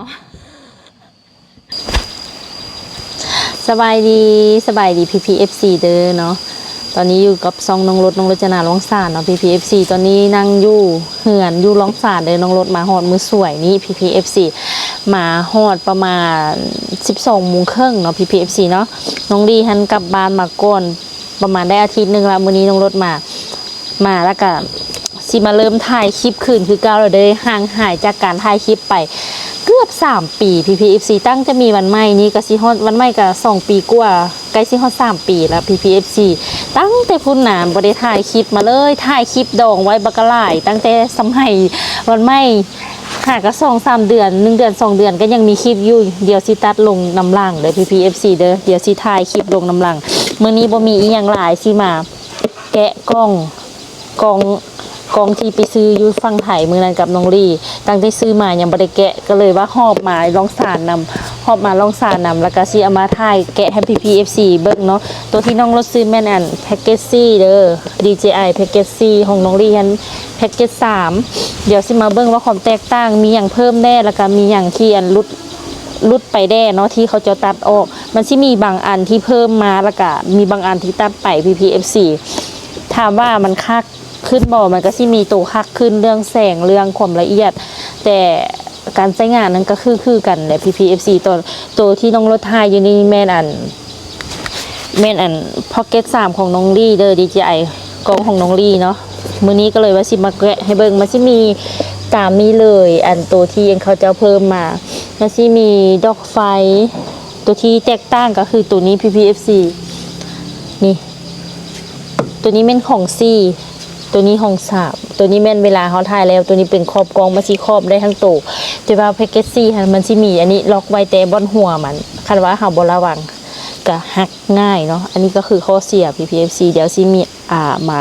นาะสบายดีPPFC เด้อเนาะตอนนี้อยู่กับซองน้องรถจนาร้องสารเนาะ PPFC ตอนนี้นั่งอยู่เหือนอยู่ร้องสารเลยน้องรถมาฮอดมือสวยนี่ PPFC มาฮอดประมาณ 12 โมงครึ่งเนาะ PPFC เนาะน้องดีหันกลับบ้านมาก่อนประมาณได้อาทิตย์นึงแล้วมื้อนี้น้องรถมาแล้วก็สิมาเริ่มถ่ายคลิปคืนคือเก่าแล้วได้ห่างหายจากการถ่ายคลิปไปเกือบ3 ปี PPFC ตั้งจะมีวันใหม่นี้ก็สิฮอดวันใหม่ก็2 ปีกว่าใกล้สิฮอด3 ปีแล้ว PPFC ตั้งแต่พุ่นน่ะบ่ได้ถ่ายคลิปมาเลยถ่ายคลิปดองไว้บักหลายตั้งแต่สมัยวันใหม่หาก็2-3 เดือน1 เดือน 2 เดือนก็ยังมีคลิปอยู่เดี๋ยวสิตัดลงน้ำล่างเด้อ PPFC เด้อเดี๋ยวสิถ่ายคลิปลงน้ำล่างมื้อนี้บ่มีอีหยังหลายสิมาแกะกล้องที่ไปซื้ออยู่ฝั่งไทยมือนั้นกับน้องลี่ตั้งแต่ซื้อมายังบ่ได้แกะก็เลยว่าหอบมาลองสารนำหอบมาลองสารนำแล้วก็สิเอามาถ่ายแกะให้ PPFC เบิ่งเนาะตัวที่น้องรถซื้อแม่นอันแพ็กเกจซี่เด้อ DJI แพ็กเกจซี่ของน้องลี่ฮันแพ็กเกจ3เดี๋ยวสิมาเบิ่งว่าความแตกต่างมีหยังเพิ่มแน่แล้วก็มีหยังที่อันลุดไปแน่เนาะที่เขาจะตัดออกมันสิมีบางอันที่เพิ่มมาแล้วก็มีบางอันที่ตัดไป PPFC ถามว่ามันคักขึ้นบ่มันก็สิมีตัวคักขึ้นเรื่องแสงเรื่องความละเอียดแต่การใช้งานนั้นก็คือกันแหละ PPFC ตัวที่น้องรถไทยอยู่นี่แม่นอันพ็อกเก็ต3ของน้องลี่เด้อ DJI กล้องของน้องลี่เนาะมื้อนี้ก็เลยว่าสิมาแกะให้เบิ่งมันสิมีตามนี้เลยอันตัวที่เขาจะเพิ่มมามันสิมีดอกไฟตัวที่แตกต่างก็คือตัวนี้ PPFC นี่ตัวนี้แม่นของซี่ตัวนี้ของ3ตัวนี้แม่นเวลาเขาถ่ายแล้วตัวนี้เป็นครอบกองมันสิครอบได้ทั้งตัวแต่ว่าแพ็กเกจซี่มันสิมีอันนี้ล็อกไว้แต่บนหัวมันคันว่าเฮาบ่ระวังก็หักง่ายเนาะอันนี้ก็คือข้อเสีย PPFC เดี๋ยวสิมีมา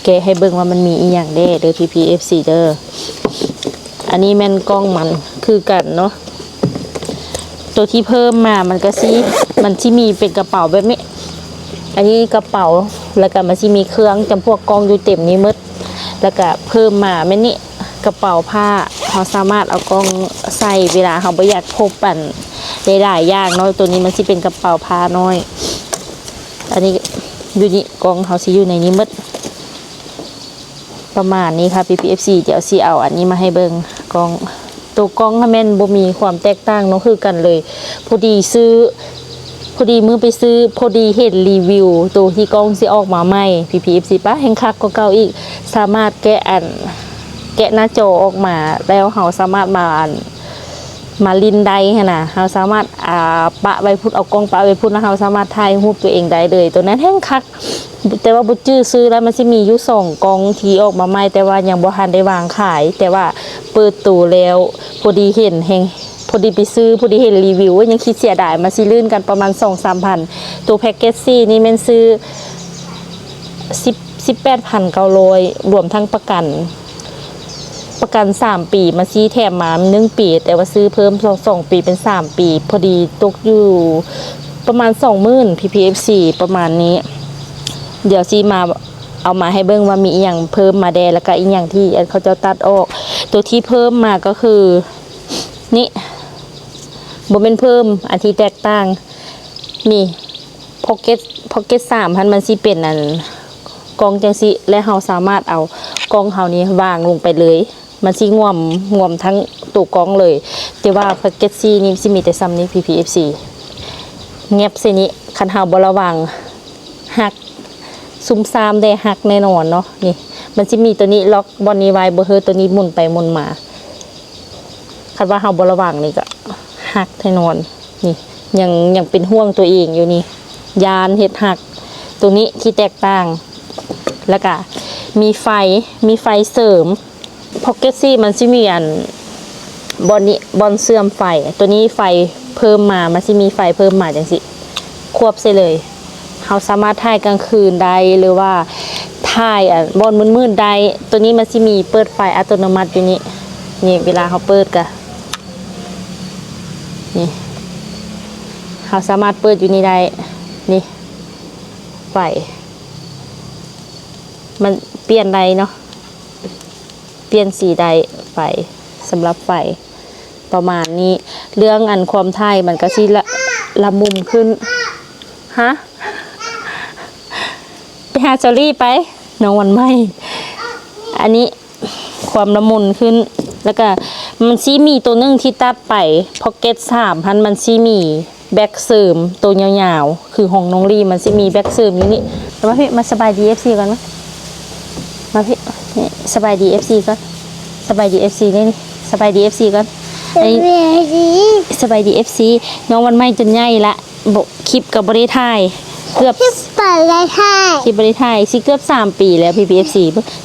แกะให้เบิ่งว่ามันมีอีหยังเด้อ PPFC เด้ออันนี้แม่นกล้องมันคือกันเนาะตัวที่เพิ่มมามันสิมีเป็นกระเป๋าแบบนี้อันนี้กระเป๋าแล้วก็มันสิมีเครื่องจำพวกกองอยู่เต็มนี้หมดแล้วก็เพิ่มมาแม่นี่กระเป๋าผ้าเราสามารถเอากองใส่เวลาเราบ่อยากพกปั่นได้หลายอย่างเนาะตัวนี้มันสิเป็นกระเป๋าผ้าน้อยอันนี้อยู่นี่กองเขาสิอยู่ในนี้หมดประมาณนี้ค่ะ PPFC เดี๋ยวสิเอาอันนี้มาให้เบิ่งกองตัวกล้องแม่นบ่มีความแตกต่างเนาะคือกันเลยพอดีมือไปซื้อพอดีเห็นรีวิวตัวที่กล้องสิออกมาใหม่ PPFC ป่ะแห่งคักกว่าเก่าอีกสามารถแกะหน้าจอออกมาแล้วเราสามารถมาลินได้หั่นน่ะเราสามารถปะไว้พุ่นเอากล้องปะไว้พุ่นแล้วเราสามารถถ่ายรูปตัวเองได้เลยตัวนั้นแห่งคักแต่ว่าบ่จื้อซื้อแล้วมันสิมีอยู่2กล้องที่ออกมาใหม่แต่ว่ายังบ่ทันได้วางขายแต่ว่าเปิดตู้แล้วพอดีเห็นแห่งพอดีไปซื้อพอดีเห็นรีวิวยังคิดเสียดายมาสิลื่นกันประมาณ 2-3 พันตัวแพ็กเกจซี่นี่แม่นซื้อ18,900รวมทั้งประกัน3 ปีมาซีแถมมา1 ปีแต่ว่าซื้อเพิ่ม2 ปีเป็น3 ปีพอดีตกอยู่ประมาณ 20,000 PPFC ประมาณนี้เดี๋ยวซีมาเอามาให้เบิ่งว่ามีอีหยังเพิ่มมาแดแล้วก็อีหยังที่เขาจะตัดออกตัวที่เพิ่มมาก็คือนี่บ่เป็นเพิ่มอันที่แตกต่างนี่พ็อกเก็ต3มันสิเป็นอันกล้องจังสิและเราสามารถเอากล้องเฮานี้วางลงไปเลยมันสิง่วมทั้งตัวกล้องเลยแต่ว่าพ็อกเก็ตซีนี่สิมีแต่ซ้ำนี้ PPFC เงียบซินี้คันเฮาบ่ระวังหักซุ่มซ่ามได้หักแน่นอนเนาะนี่มันสิมีตัวนี้ล็อกบอนนี้ไว้บ่เฮอตัวนี้หมุนไปหมุนมาคันว่าเฮาบ่ระวังนี่ก็หักแน่นอนนี่ยังเป็นห่วงตัวเองอยู่นี่ยานเฮ็ดหักตัวนี้ที่แตกต่างแล้วก็มีไฟเสริมพ็อกเก็ตซี่มันสิมีอันบอนเสื่อมไฟตัวนี้ไฟเพิ่มมามันสิมีไฟเพิ่มมาจังสิควบใส่เลยเราสามารถถ่ายกลางคืนได้หรือว่าถ่ายบอนมืดๆได้ตัวนี้มันสิมีเปิดไฟอัตโนมัติอยู่นี่เวลาเขาเปิดก็นี่เราสามารถเปิดอยู่นี่ได้นี่ไฟมันเปลี่ยนได้เนาะเปลี่ยนสีได้ไฟสำหรับไฟ ประมาณนี้เรื่องอันความไทยมันก็สิละมุมขึ้นฮะไปหาจอรี่ไปน้องวันใหม่อันนี้ความละมุนขึ้นแล้วก็มันซีมีตัวนึงที่ตัดไปพ็อกเก็ต3,000มันซีมีแบ็กเสริมตัวยาวๆคือของน้องลีมันซีมีแบ็กเสริมอยู่นี่มาพี่มาสบายดี FC กันมั้ยมาพี่นี่สบายดี FC ก่อนสบายดี FC นี่สบายดี FC ก่อนสบายดี FC น้องวันใหม่จนใหญ่ละบคลิปกับบริถ่ายเกือบคลิปบริถ่ายสิเกือบ3 ปีแล้ว PPFC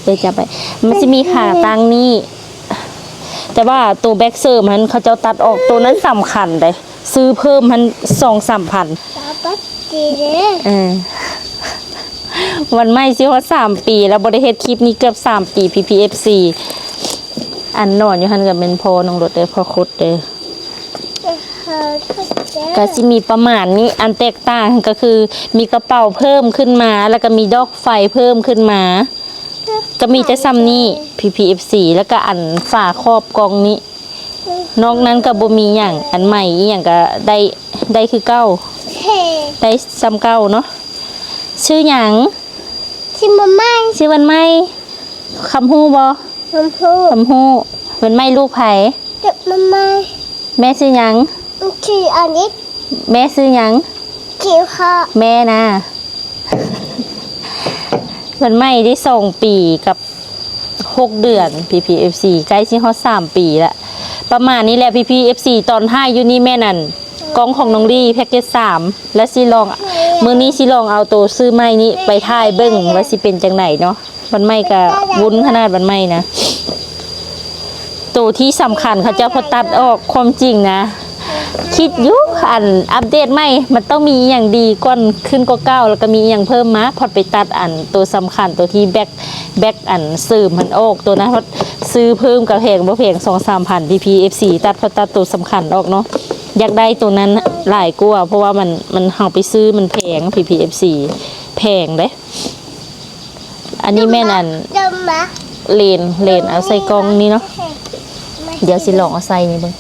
เดี๋ยวจะไปมันจะมีขาตั้งนี่แต่ว่าตัวแบ็กเซอร์มันเขาจะตัดออกตัวนั้นสำคัญเลยซื้อเพิ่มมัน2-3 พันวันไม่ซิว่า3 ปีแล้วบริเฮ็ดคลิปนี้เกือบ3 ปี PPFC อันนอนอยู่หันกับเป็นพอน้องรถเด้อพอคุดเด้อก็จะมีประมาณนี้อันแตกต่างก็คือมีกระเป๋าเพิ่มขึ้นมาแล้วก็มีดอกไฟเพิ่มขึ้นมาก็มีแต่ซ้ำนี่ PPFC แล้วก็อันฝาครอบกองนี้นอกนั้นก็บ่มีอย่างอันใหม่อีหยังก็ได้คือเก้าได้ซ้ำเก้าเนาะชื่อหยังชื่อวันใหม่คำฮู้บ่คำฮู้วันใหม่ลูกไผแม่ชื่อหยังชื่ออันนี้แม่ชื่อหยังชื่อค่ะแม่นะวันใหม่ได้2 ปีกับ6 เดือน PPFC ใกล้สิฮอด3 ปีละประมาณนี้แหละ PPFC ตอนท้ายอยู่นี่แม่นั่นกล้องของน้องลี่แพ็กเกจ3และสิลองมื้อนี้สิลองเอาตัวซื้อไม้นี้ไปถ่ายเบิ่งว่าสิเป็นจังไดเนาะวันใหม่ก็วุ้นขนาดวันใหม่นะตัวที่สำคัญเขาจะพอตัดออกความจริงนะคิดยุอันอัปเดตใหม่มันต้องมีอย่างดีก่อนขึ้นก็เก้าแล้วก็มีอย่างเพิ่มมาพอไปตัดอันตัวสำคัญตัวที่แบ็คอันซื้อมันออกตัวนะพอซื้อเพิ่มกับแพงบ่แพง2-3 พัน PPFC ตัดพอตัดตัวสำคัญออกเนาะอยากได้ตัวนั้นหลายกว่าเพราะว่ามันเฮาไปซื้อมันแพง PPFC แพงเด้อันนี้แม่นั่นเลนเอาใส่กล่องนี้เนาะเดี๋ยวสิลองเอาใส่นี่เบิ่ง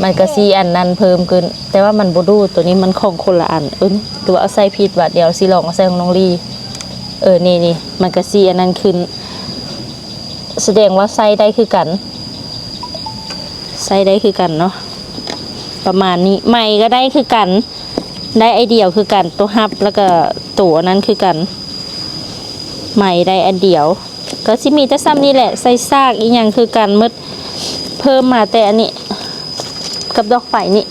มันก็ซีอันนั้นเพิ่มขึ้นแต่ว่ามันบ่ดูตัวนี้มันของคนละอันตัวเอาใส่ผิดว่าเดี๋ยวสิลองเอาใส่ของน้องลีนี่มันก็ซีอันนั้นขึ้นแสดงว่าใส่ได้คือกันเนาะประมาณนี้ใหม่ก็ได้คือกันได้ไอเดียวคือกันตัวฮับแล้วก็ตัวนั้นคือกันใหม่ได้อันเดียวก็สิมีแต่ซ้ำนี่แหละใส่ซากอีหยังคือกันมึดเพิ่มมาแต่อันนี้กับดอกไฟนี่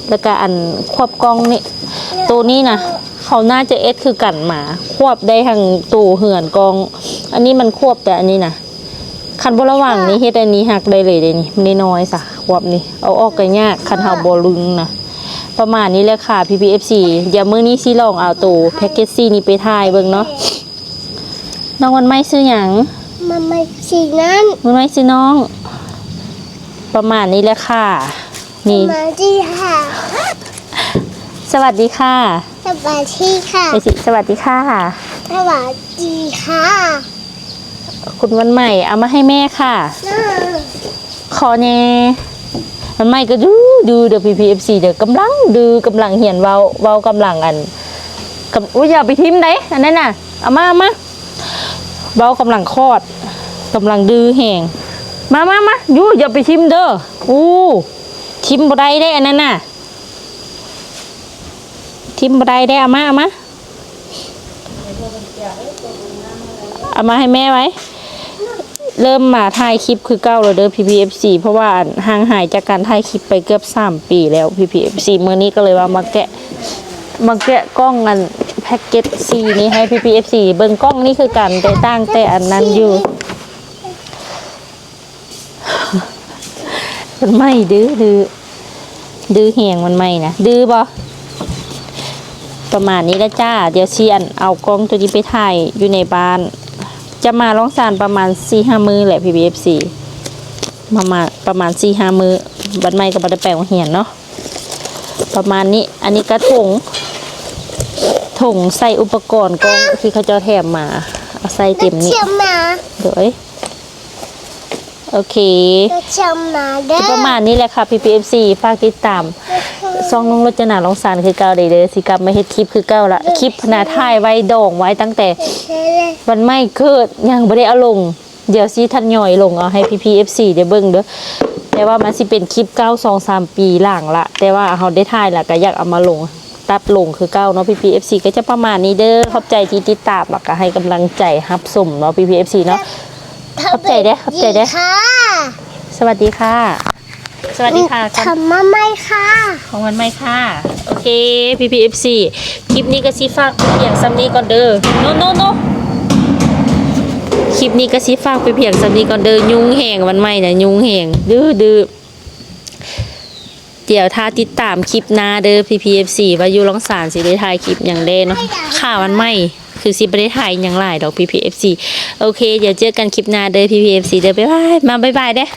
แล้วก็อันควบกล้องนี่ตัวนี้นะเขาน่าจะคือกันหมาควบได้ทางตัวเหือนกองอันนี้มันควบแต่อันนี้นะคันบระหว่างนี้เฮ็ดอันนี้หักได้เลยนี่มันน้อยๆซะควบนี่เอาออกก็ยากคันเฮาบ่ลึงนะประมาณนี้แหละค่ะ PPFC เดี๋ยวมื้อนี้สิลองเอาตัวแพ็กเกจซี่นี้ไปถ่ายเบิ่งเนาะน้องวันใหม่ซื้อหยังมันไม่ซื้อนั้นวันใหม่ซื้อน้องประมาณนี้แหละค่ะนี่สวัสดีค่ะสวัสดีค่ะสวัสดีค่ะสวัสดีค่ะคุณวันใหม่เอามาให้แม่ค่ะขอแน่วันใหม่ก็ดูเดี๋ยว PPFC เดี๋ยวกำลังเหียนเว้ากำลังอันอย่าไปทิมได้อันนั้นน่ะเอามาเว้ากำลังคลอดกำลังดื้อแหงมาอย่าไปทิมเด้อทิมบ่ได้ได้อันนั้นน่ะทิมบ่ได้ได้เอามาให้แม่ไว้เริ่มมาถ่ายคลิปคือเก้าแล้วเด้อ PPFC เพราะว่าห่างหายจากการถ่ายคลิปไปเกือบ3 ปีแล้ว PPFC มื้อนี้ก็เลยว่ามาแกะกล้องอันแพ็กเกจซีนี้ให้ PPFC เบิ่งกล้องนี่คือกันแต่ต่างแต่อันนั้นอยู่มันไม่ดื้อแหงมันไม่นะดื้อบ่ประมาณนี้แล้วจ้าเดี๋ยวเชียนเอากล้องตัวนี้ไปถ่ายอยู่ในบ้านจะมาร้องสารประมาณ 4-5 มื้อแหละ PPFC ประมาณ 4-5 มื้อบัดไม่ก็บ่ได้แปลงเหียนเนาะประมาณนี้อันนี้ก็ถุงใส่อุปกรณ์กล้องที่เขาจะแถมมาเอาใส่เต็มนี้เดี๋ยว โอเค ก็ชมมาเด้อ ประมาณนี้แหละค่ะ PPFC ฝากติดตามช่องน้องรจนาลองสารคือเก่าเด้อสิกลับมาเฮ็ดคลิปคือเก่าละคลิปหน้าถ่ายไว้โด่งไว้ตั้งแต่วันไม่เกิดยังบ่ได้เอาลงเดี๋ยวสิทันย่อยลงเอาให้ PPFC เดี๋ยวเบิ่งเด้อแต่ว่ามันสิเป็นคลิปเก่า2-3 ปีหลังละแต่ว่าเฮาได้ถ่ายแล้วก็อยากเอามาลงตัดลงคือเก่าเนาะ PPFC ก็จะประมาณนี้เด้อขอบใจที่ติดตามแล้วก็ให้กำลังใจรับชมเนาะ PPFC เนาะขอบใจเด้อขอบใจเด้อ ค่ะ สวัสดีค่ะ สวัสดีค่ะก่อน ทำมาไหมค่ะ ของวันไม่ค่ะ โอเค PPFC คลิปนี้ก็สิฝากไปเพียงซ้ำนี้ก่อนเด้อโนคลิปนี้ก็สิฝากไปเพียงซ้ำนี้ก่อนเด้อยุงแหงวันไม่นะยุงแหงดื้อเดี๋ยวถ้าติดตามคลิปหน้าเด้อ PPFC ว่าอยู่ร้องสารสิได้ถ่ายคลิปอย่างเด้เนาะข่าววันไม่คือสิบ่ได้ถ่ายอย่างหลายดอก PPFC โอเคเดี๋ยวเจอกันคลิปหน้าเด้อ PPFC เด้อบ๊ายบายมาบ๊ายบายเด้อ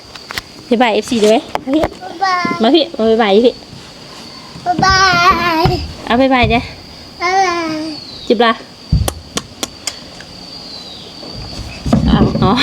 บ๊ายบาย FC เด้อมาพี่ บ๊ายบาย มาพี่มาบ๊ายบายพี่ บ๊ายบาย เอาบ๊ายบายเด้อ บ๊ายบาย จิบละอ๋อ